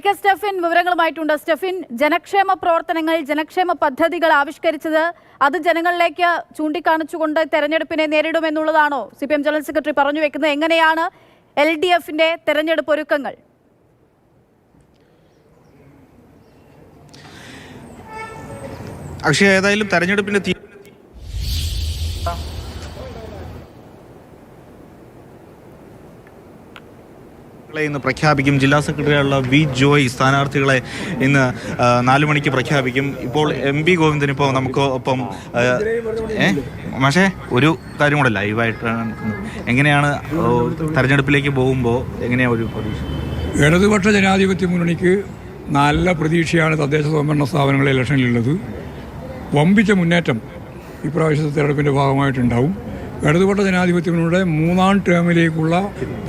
K Stephin വിവരങ്ങളുമായിട്ടുണ്ട്. Stephin, ജനക്ഷേമ പ്രവർത്തനങ്ങൾ, ജനക്ഷേമ പദ്ധതികൾ ആവിഷ്കരിച്ചത് അത് ജനങ്ങളിലേക്ക് ചൂണ്ടിക്കാണിച്ചുകൊണ്ട് തെരഞ്ഞെടുപ്പിനെ നേരിടുമെന്നുള്ളതാണോ CPM ജനറൽ സെക്രട്ടറി പറഞ്ഞു വെക്കുന്നത്? എങ്ങനെയാണ് LDFന്റെ തെരഞ്ഞെടുപ്പ് ഒരുക്കങ്ങൾ? അക്ഷയ, ഏതായാലും തെരഞ്ഞെടുപ്പിന്റെ ഇന്ന് പ്രഖ്യാപിക്കും. ജില്ലാ സെക്രട്ടറിയുള്ള വി ജോയ് സ്ഥാനാർത്ഥികളെ ഇന്ന് 4 മണിക്ക് പ്രഖ്യാപിക്കും. ഇപ്പോൾ MP ഗോവിന്ദൻ ഇപ്പോൾ നമുക്ക് ഒപ്പം. പക്ഷേ ഒരു കാര്യം കൂടെ ലൈവായിട്ട് എങ്ങനെയാണ് തെരഞ്ഞെടുപ്പിലേക്ക് പോകുമ്പോൾ എങ്ങനെയാണ് ഒരു പ്രതീക്ഷ? ഇടതുപക്ഷ ജനാധിപത്യ മുന്നണിക്ക് നല്ല പ്രതീക്ഷയാണ് തദ്ദേശ സ്വയംഭരണ സ്ഥാപനങ്ങളിലെ ഇലക്ഷനിലുള്ളത്. വമ്പിച്ച മുന്നേറ്റം ഇപ്രാവശ്യത്തെ തെരഞ്ഞെടുപ്പിൻ്റെ ഭാഗമായിട്ടുണ്ടാവും. ഇടതുപക്ഷ ജനാധിപത്യ മുന്നണിയുടെ 3ാം ടേമിലേക്കുള്ള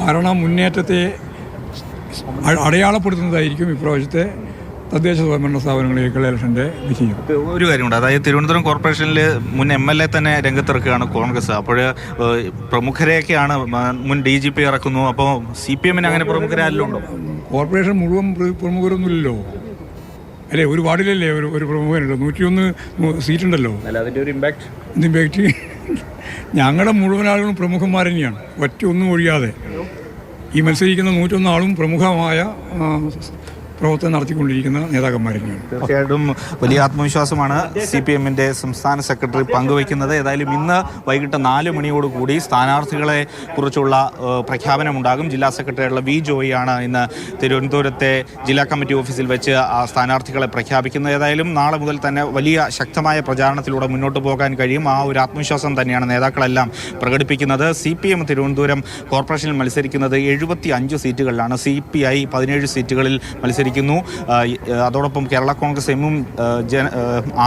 ഭരണ മുന്നേറ്റത്തെ അടയാളപ്പെടുത്തുന്നതായിരിക്കും ഇപ്രാവശ്യത്തെ തദ്ദേശ സ്വയംഭരണ സ്ഥാപനങ്ങളിലേക്കുള്ള ഇലക്ഷൻ്റെ വിജയം. ഒരു കാര്യമുണ്ട്, അതായത് തിരുവനന്തപുരം കോർപ്പറേഷനിൽ മുൻ MLA തന്നെ രംഗത്തിറക്കുകയാണ് കോൺഗ്രസ്. അപ്പോൾ പ്രമുഖരെയൊക്കെയാണ് മുൻ DGP ഇറക്കുന്നു. അപ്പോൾ CPM അങ്ങനെ പ്രമുഖരല്ലോ ഉണ്ടോ? കോർപ്പറേഷൻ മുഴുവൻ പ്രമുഖരൊന്നുമില്ലല്ലോ അല്ലേ? ഒരു വാർഡിലല്ലേ ഒരു പ്രമുഖനുണ്ടോ? 101 സീറ്റുണ്ടല്ലോ. അതിൻ്റെ ഒരു ഇമ്പാക്റ്റ് ഞങ്ങളുടെ മുഴുവൻ ആളുകളും പ്രമുഖന്മാർ തന്നെയാണ്, ഒന്നും ഒഴിയാതെ. ഈ മത്സരിക്കുന്ന 101 ആളും പ്രമുഖമായ പ്രവർത്തനം നടത്തിക്കൊണ്ടിരിക്കുന്ന നേതാക്കന്മാർ തന്നെയാണ്. തീർച്ചയായിട്ടും വലിയ ആത്മവിശ്വാസമാണ് CPMന്റെ സംസ്ഥാന സെക്രട്ടറി പങ്കുവയ്ക്കുന്നത്. ഏതായാലും ഇന്ന് വൈകിട്ട് 4 മണിയോടുകൂടി സ്ഥാനാർത്ഥികളെ കുറിച്ചുള്ള പ്രഖ്യാപനമുണ്ടാകും. ജില്ലാ സെക്രട്ടറിയുള്ള വി ജോയി ആണ് ഇന്ന് തിരുവനന്തപുരത്തെ ജില്ലാ കമ്മിറ്റി ഓഫീസിൽ വെച്ച് ആ സ്ഥാനാർത്ഥികളെ പ്രഖ്യാപിക്കുന്നത്. ഏതായാലും നാളെ മുതൽ തന്നെ വലിയ ശക്തമായ പ്രചാരണത്തിലൂടെ മുന്നോട്ട് പോകാൻ കഴിയും. ആ ഒരു ആത്മവിശ്വാസം തന്നെയാണ് നേതാക്കളെല്ലാം പ്രകടിപ്പിക്കുന്നത്. CPM തിരുവനന്തപുരം കോർപ്പറേഷനിൽ മത്സരിക്കുന്നത് 75 സീറ്റുകളിലാണ്. CPI 17 സീറ്റുകളിൽ മത്സരിക്കുന്നു. അതോടൊപ്പം കേരള കോൺഗ്രസ് എമ്മും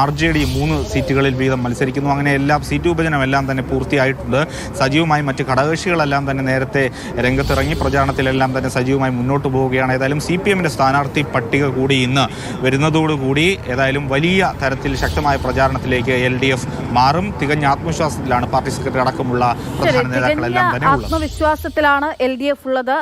RJD 3 സീറ്റുകളിൽ വീതം മത്സരിക്കുന്നു. അങ്ങനെ എല്ലാം സീറ്റ് വിഭജനം എല്ലാം തന്നെ പൂർത്തിയായിട്ടുണ്ട്. സജീവമായി മറ്റ് ഘടകകക്ഷികളെല്ലാം തന്നെ നേരത്തെ രംഗത്തിറങ്ങി പ്രചാരണത്തിലെല്ലാം തന്നെ സജീവമായി മുന്നോട്ട് പോവുകയാണ്. ഏതായാലും CPMന്റെ സ്ഥാനാർത്ഥി പട്ടിക കൂടി ഇന്ന് വരുന്നതോടുകൂടി ഏതായാലും വലിയ തരത്തിൽ ശക്തമായ പ്രചാരണത്തിലേക്ക് LDF മാറും. തികഞ്ഞ ആത്മവിശ്വാസത്തിലാണ് പാർട്ടി സെക്രട്ടറി അടക്കമുള്ള പ്രധാന നേതാക്കളെല്ലാം തന്നെ ഉള്ളത്. ആത്മവിശ്വാസത്തിലാണ് LDF ഉള്ളത്.